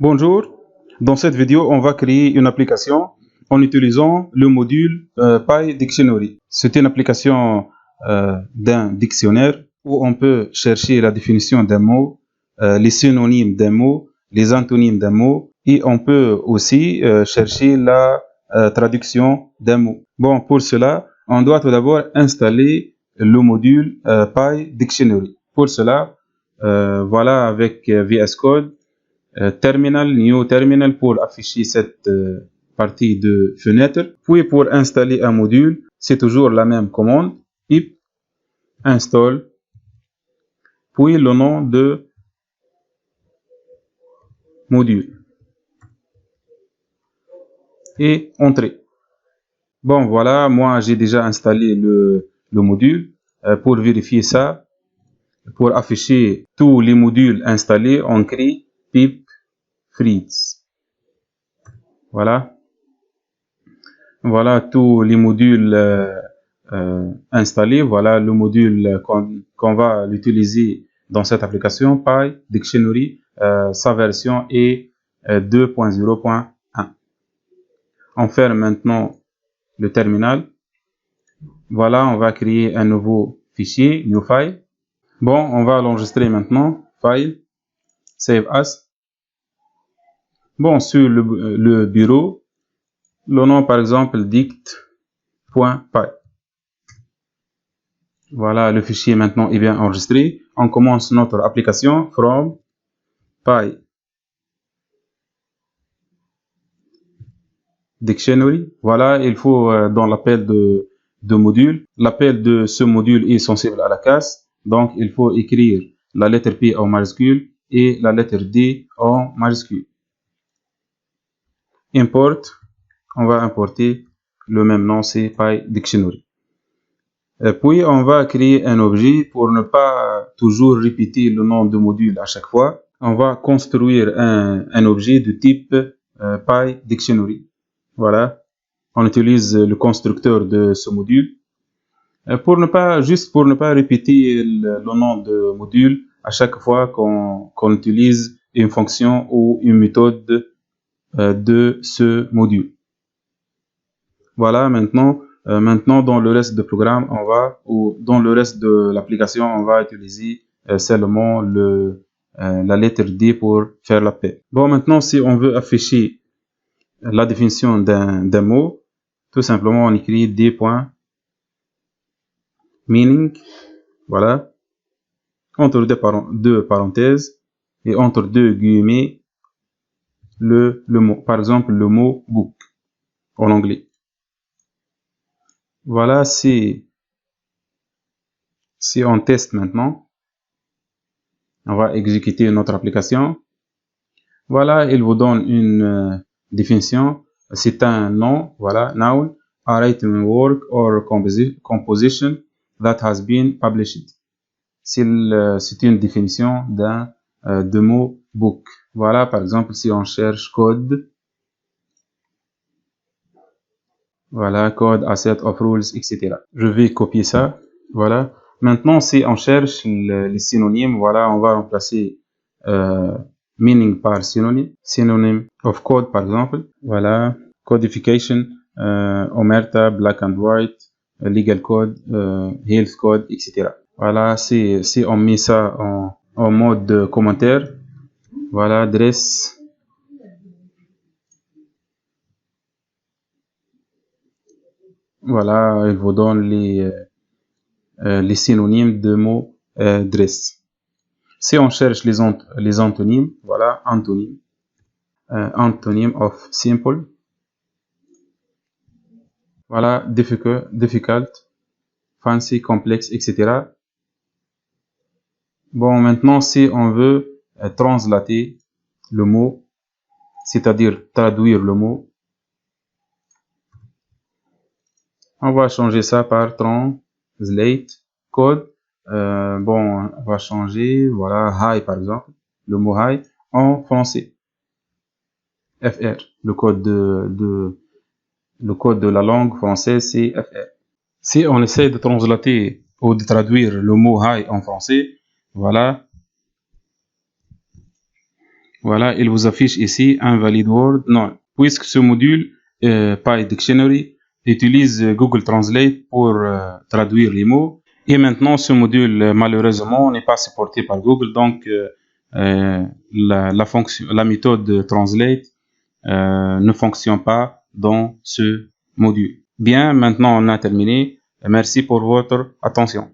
Bonjour, dans cette vidéo, on va créer une application en utilisant le module PyDictionary. C'est une application d'un dictionnaire où on peut chercher la définition d'un mot, les synonymes d'un mot, les antonymes d'un mot et on peut aussi chercher la traduction d'un mot. Bon, pour cela, on doit tout d'abord installer le module PyDictionary. Pour cela, voilà avec VS Code. Terminal, New Terminal pour afficher cette partie de fenêtre. Puis pour installer un module, c'est toujours la même commande, pip install, puis le nom de module et entrée. Bon voilà, moi j'ai déjà installé le module. Pour vérifier ça, pour afficher tous les modules installés, on crie pip freeze. Voilà. Voilà tous les modules installés. Voilà le module qu'on va l'utiliser dans cette application PyDictionary. Sa version est 2.0.1. On ferme maintenant le terminal. Voilà, on va créer un nouveau fichier, new file. Bon, on va l'enregistrer maintenant. File, save as. Bon, sur le bureau, le nom par exemple dict.py. Voilà, le fichier maintenant est bien enregistré. On commence notre application from PyDictionary. Voilà, il faut dans l'appel de module. L'appel de ce module est sensible à la casse. Donc, il faut écrire la lettre P en majuscule et la lettre D en majuscule. Import. On va importer le même nom, c'est PyDictionary. Puis, on va créer un objet pour ne pas toujours répéter le nom de module à chaque fois. On va construire un objet de type PyDictionary. Voilà. On utilise le constructeur de ce module. Pour ne pas répéter le nom de module à chaque fois qu'on utilise une fonction ou une méthode de ce module. Voilà, maintenant dans le reste du programme, dans le reste de l'application, on va utiliser seulement la lettre D pour faire l'appel. Bon, maintenant, si on veut afficher la définition d'un mot, tout simplement, on écrit D.meaning, voilà, entre deux parenthèses et entre deux guillemets, le mot. Par exemple, le mot book en anglais. Voilà, si on teste maintenant, on va exécuter notre application. Voilà, il vous donne une définition. C'est un nom, voilà, noun, a written work or composition that has been published. C'est une définition de mot book. Voilà, par exemple, si on cherche code, voilà, code, asset of rules, etc. Je vais copier ça. Voilà. Maintenant, si on cherche les synonymes, voilà, on va remplacer meaning par synonyme. Synonyme of code, par exemple. Voilà. Codification, omerta, black and white, legal code, health code, etc. Voilà. Si on met ça en mode commentaire, voilà, adresse. Voilà, il vous donne les synonymes de mots dress. Si on cherche les antonymes, voilà, antonyme. Antonyme of simple. Voilà, difficult, fancy, complexe, etc. Bon, maintenant, si on veut translater le mot, c'est-à-dire traduire le mot, on va changer ça par translate code. Bon, on va changer, voilà, high par exemple, le mot high en français. FR, le code de la langue française, c'est FR. Si on essaie de translater ou de traduire le mot high en français, voilà. Voilà, il vous affiche ici Invalid Word. Non, puisque ce module, PyDictionary, utilise Google Translate pour traduire les mots. Et maintenant, ce module, malheureusement, n'est pas supporté par Google. Donc, la méthode Translate ne fonctionne pas dans ce module. Bien, maintenant, on a terminé. Merci pour votre attention.